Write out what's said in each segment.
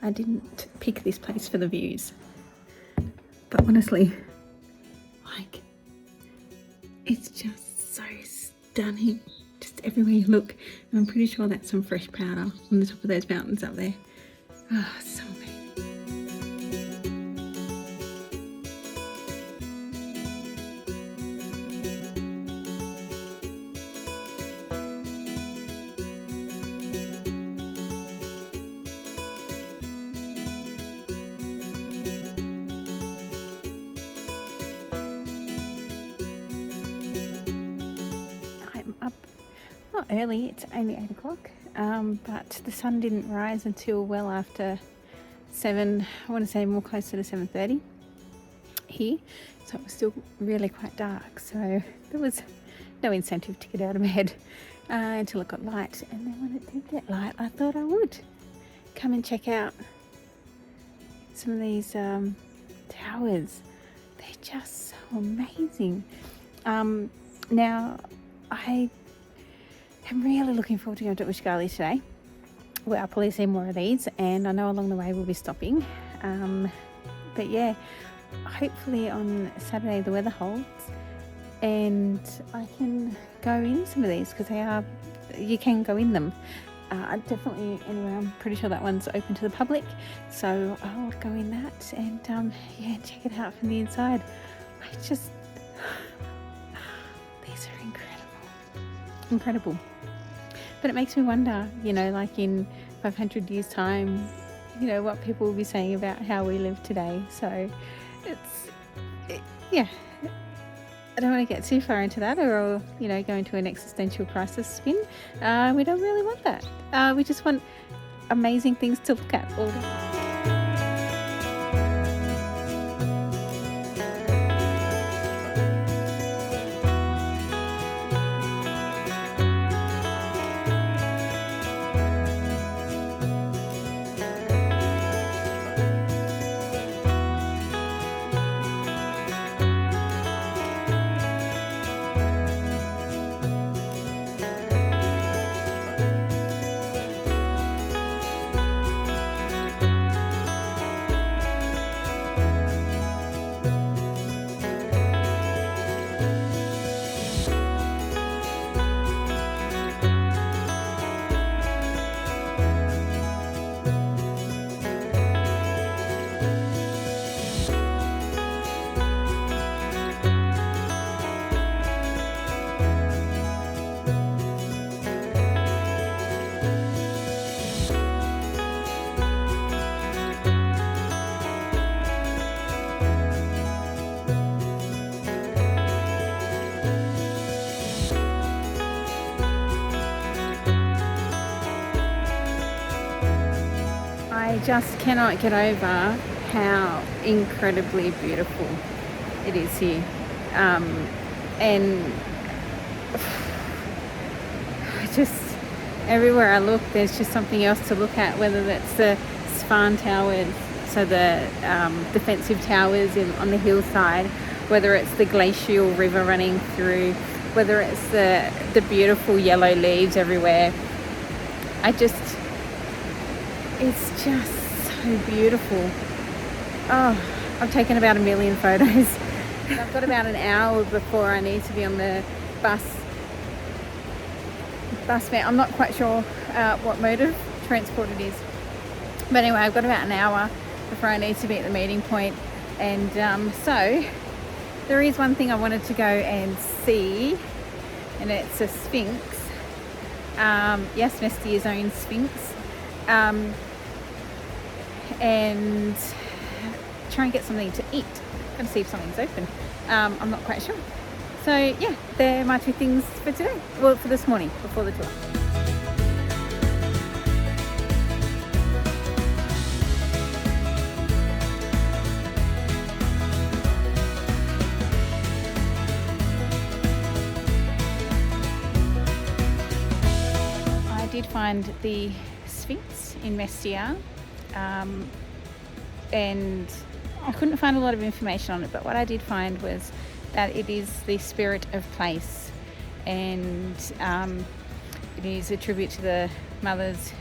I didn't pick this place for the views, but honestly, like, it's just so stunning, just everywhere you look. And I'm pretty sure that's some fresh powder on the top of those mountains up there. Ah, oh, so amazing. I'm up, not early, it's only 8 o'clock, but the sun didn't rise until well after 7, I want to say more closer to 7:30 here, so it was still really quite dark, so there was no incentive to get out of bed until it got light. And then when it did get light, I thought I would come and check out some of these towers. They're just so amazing. Now I am really looking forward to going to Ushguli today. Well, I'll probably see more of these, and I know along the way we'll be stopping. But yeah, hopefully on Saturday the weather holds and I can go in some of these, because you can go in them. Definitely, anyway, I'm pretty sure that one's open to the public, so I'll go in that and yeah, check it out from the inside. These are incredible. But it makes me wonder, you know, like in 500 years time, you know, what people will be saying about how we live today. So yeah, I don't want to get too far into that, or you know, go into an existential crisis spin. We don't really want that. We just want amazing things to look at all the time. I just cannot get over how incredibly beautiful it is here, and just everywhere I look there's just something else to look at, whether that's the Svan Towers, so the defensive towers on the hillside, whether it's the glacial river running through, whether it's the beautiful yellow leaves everywhere. It's just so beautiful. Oh, I've taken about 1 million photos. I've got about an hour before I need to be on the bus. I'm not quite sure what mode of transport it is. But anyway, I've got about an hour before I need to be at the meeting point. And so there is one thing I wanted to go and see, and it's a Sphinx. Yes, Mestia's own Sphinx. And try and get something to eat and see if something's open. I'm not quite sure. So yeah, there might be things for today. Well, for this morning before the tour. I did find the Sphinx in Mestia. And I couldn't find a lot of information on it, but what I did find was that it is the spirit of place, and it is a tribute to the mothers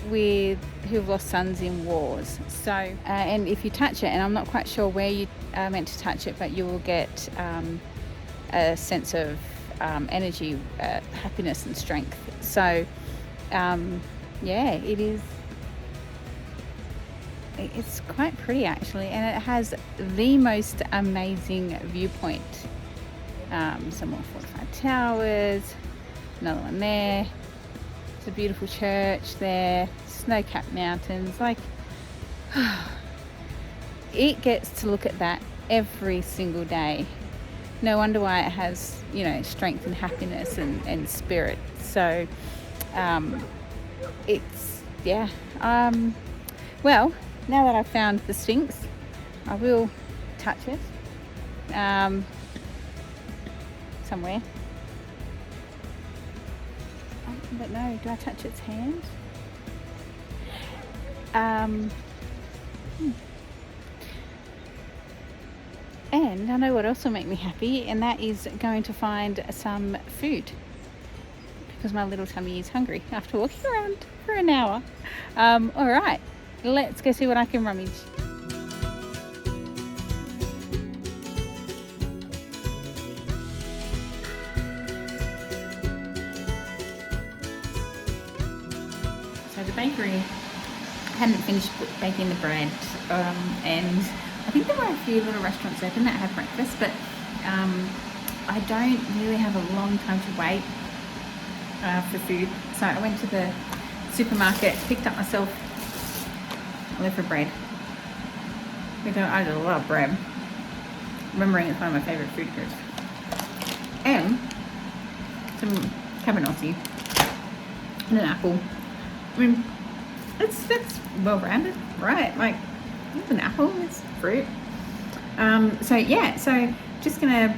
who've lost sons in wars. So, and if you touch it, and I'm not quite sure where you are meant to touch it, but you will get a sense of energy, happiness and strength. So, yeah, it's quite pretty actually, and it has the most amazing viewpoint. Some more fortified towers, another one there. It's a beautiful church there, snow-capped mountains. Like, it gets to look at that every single day. No wonder why it has, you know, strength and happiness and spirit. So, it's, yeah. Well, now that I've found the Sphinx, I will touch it somewhere. But no, do I touch its hand? And I know what else will make me happy, and that is going to find some food, because my little tummy is hungry after walking around for an hour. All right, let's go see what I can rummage. So the bakery hadn't finished baking the bread, and I think there were a few little restaurants open that had breakfast, but I don't really have a long time to wait for food. So I went to the supermarket, picked up myself a loaf of bread. I love bread. Remembering it's one of my favourite food groups. And some cabanossi and an apple. I mean, that's well-rounded, right? Like, it's an apple, it's fruit. So yeah, so just gonna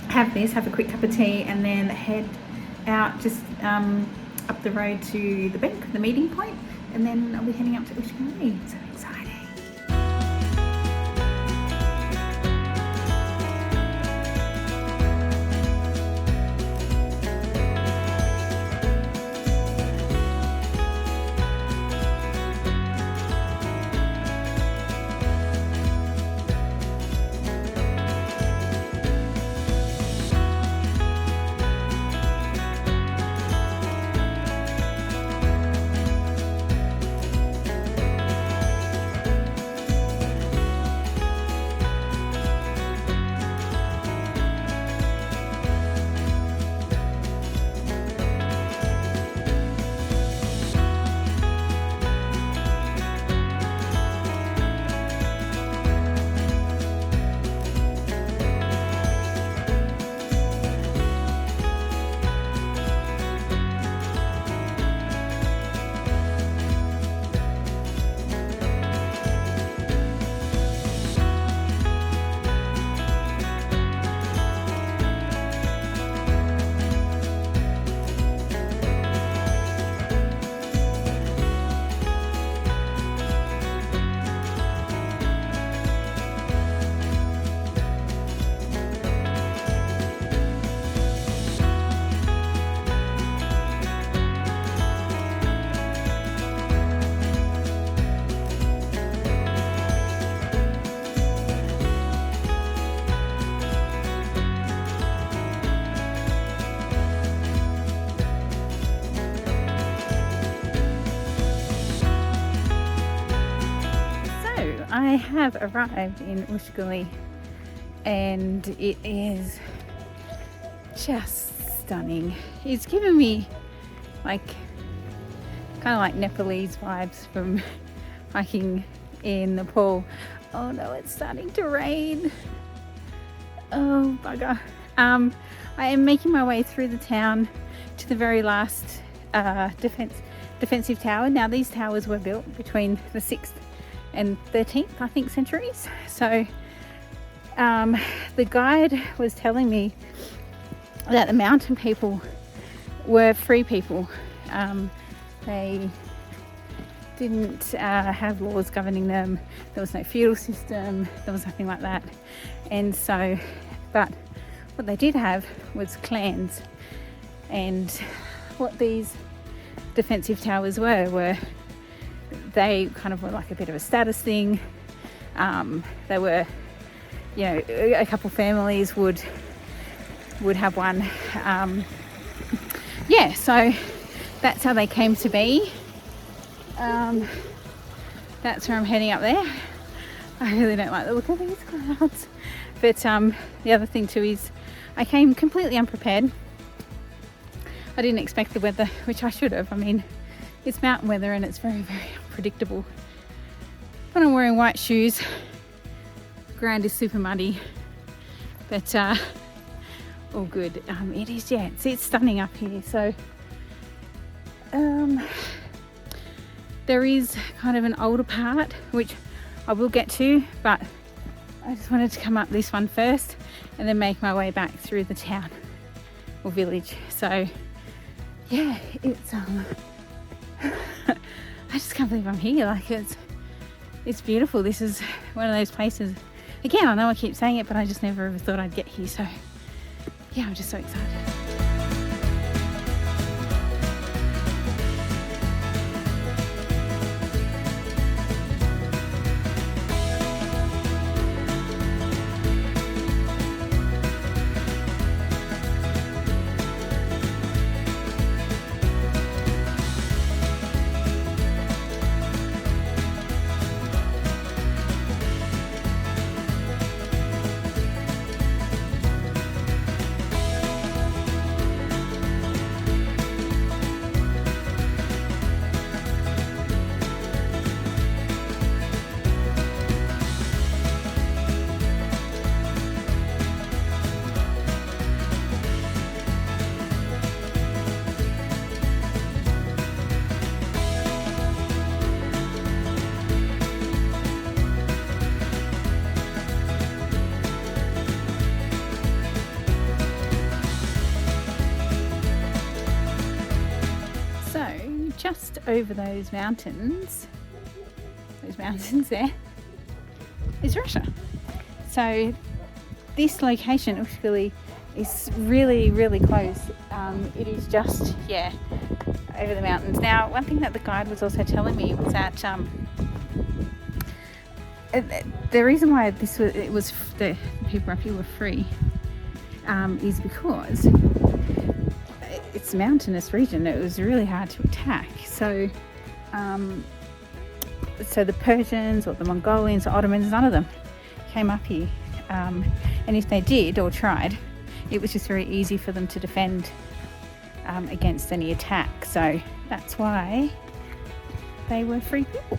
have this, have a quick cup of tea, and then head out just up the road to the bank, the meeting point, and then I'll be heading up to Ushguli. So exciting. I have arrived in Ushguli, and it is just stunning. It's given me like kind of like Nepalese vibes from hiking in Nepal. Oh no, it's starting to rain. Oh bugger. I am making my way through the town to the very last defensive tower. Now these towers were built between the 6th and 13th, I think, centuries. So the guide was telling me that the mountain people were free people. They didn't have laws governing them. There was no feudal system. There was nothing like that. And so, but what they did have was clans. And what these defensive towers were they kind of were like a bit of a status thing. They were, you know, a couple families would have one. Yeah, so that's how they came to be. That's where I'm heading up there. I really don't like the look of these clouds. But the other thing too is I came completely unprepared. I didn't expect the weather, which I should have. I mean, it's mountain weather and it's very, very unpredictable. But I'm wearing white shoes. The ground is super muddy. But all good. It is, yeah, it's stunning up here. So there is kind of an older part, which I will get to, but I just wanted to come up this one first and then make my way back through the town or village. So yeah, it's I just can't believe I'm here. Like it's beautiful. This is one of those places, again, I know I keep saying it, but I just never ever thought I'd get here. So yeah, I'm just so excited. Just over those mountains there, is Russia. So this location, Ushguli, is really, really close. It is just, yeah, over the mountains. Now, one thing that the guide was also telling me was that the reason why the people up here were free is because it's a mountainous region. It was really hard to attack. So the Persians or the Mongolians or Ottomans, none of them came up here. And if they did or tried, it was just very easy for them to defend against any attack. So that's why they were free people.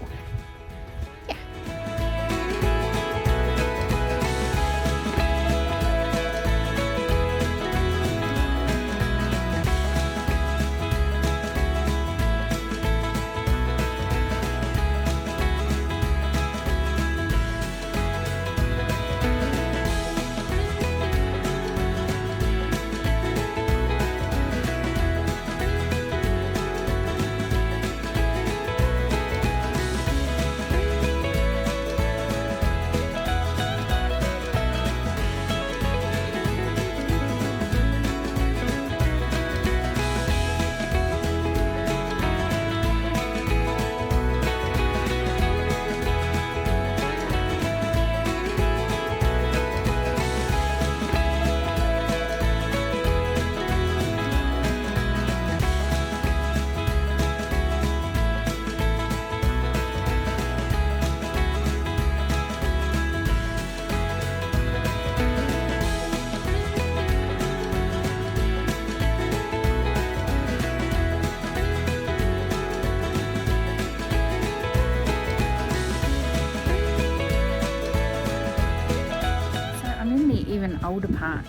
Older part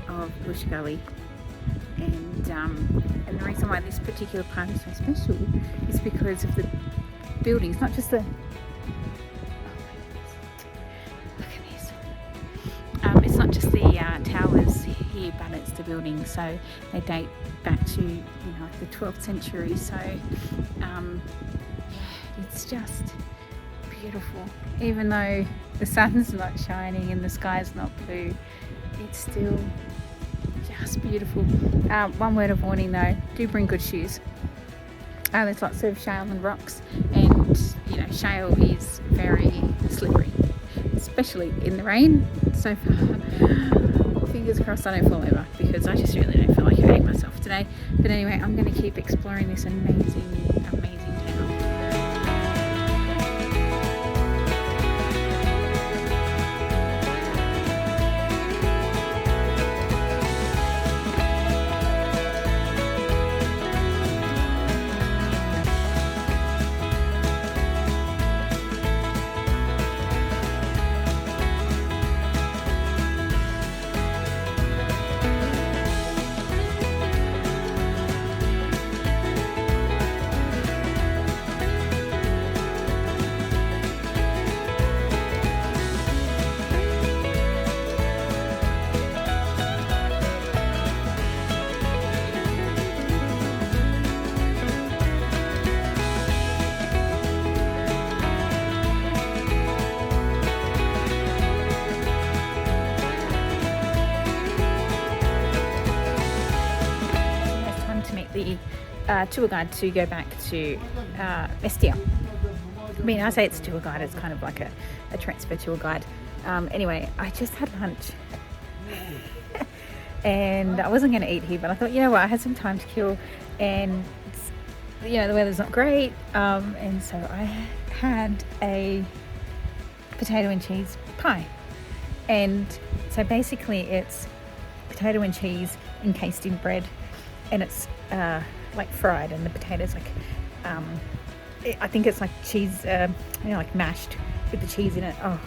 of Ushguli, and the reason why this particular part is so special is because of the buildings, not just the look at this. It's not just the towers here, but it's the buildings. So they date back to like the 12th century. So it's just beautiful. Even though the sun's not shining and the sky's not blue, it's still just beautiful. One word of warning though, do bring good shoes. There's lots of shale and rocks, and shale is very slippery, especially in the rain. So far, fingers crossed I don't fall over, because I just really don't feel like hurting myself today. But anyway, I'm going to keep exploring this amazing town. The tour guide to go back to Mestia. I mean, I say it's a tour guide, it's kind of like a transfer tour guide. Anyway, I just had lunch and I wasn't going to eat here, but I thought, you know what, I had some time to kill, and you know, the weather's not great, and so I had a potato and cheese pie. And so basically it's potato and cheese encased in bread, and it's like fried, and the potatoes like I think it's like cheese, you know, like mashed with the cheese in it. Oh,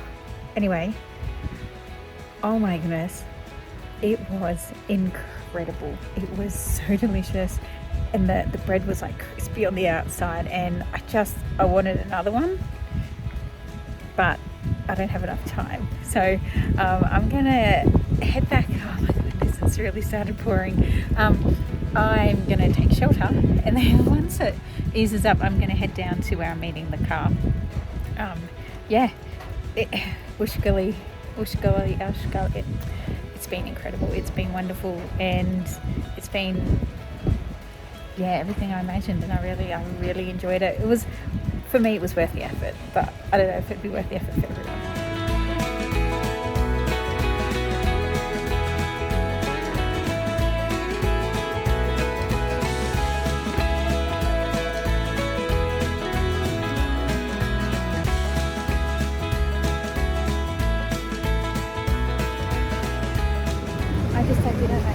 anyway, oh my goodness, it was incredible. It was so delicious, and the bread was like crispy on the outside, and I wanted another one, but I don't have enough time, so I'm gonna head back. Oh my goodness, it's really started pouring. I'm going to take shelter, and then once it eases up, I'm going to head down to where I'm meeting the car. Ushguli, it's been incredible. It's been wonderful, and it's been, everything I imagined, and I really enjoyed it. For me, it was worth the effort, but I don't know if it'd be worth the effort for everyone.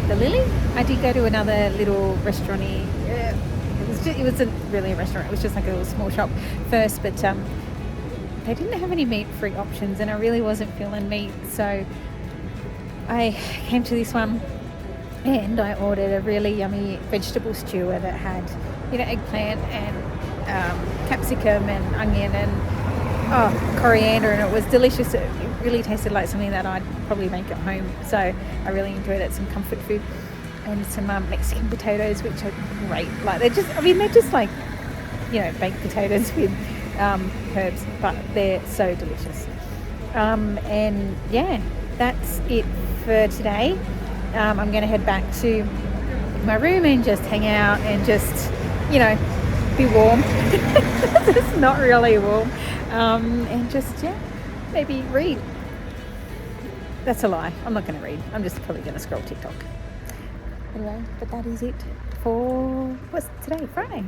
The Lily. I did go to another little restaurant-y. It wasn't really a restaurant, it was just like a little small shop first, but they didn't have any meat-free options, and I really wasn't feeling meat, so I came to this one and I ordered a really yummy vegetable stew that had, you know, eggplant and capsicum and onion and coriander, and it was delicious. It really tasted like something that I'd probably make at home, so I really enjoyed it. Some comfort food and some Mexican potatoes, which are great. Like they're just like, you know, baked potatoes with herbs, but they're so delicious. And yeah, that's it for today. I'm going to head back to my room and just hang out and just, you know, be warm. It's not really warm. And just, maybe read. That's a lie. I'm not going to read. I'm just probably going to scroll TikTok. Anyway, but that is it for, what's today? Friday.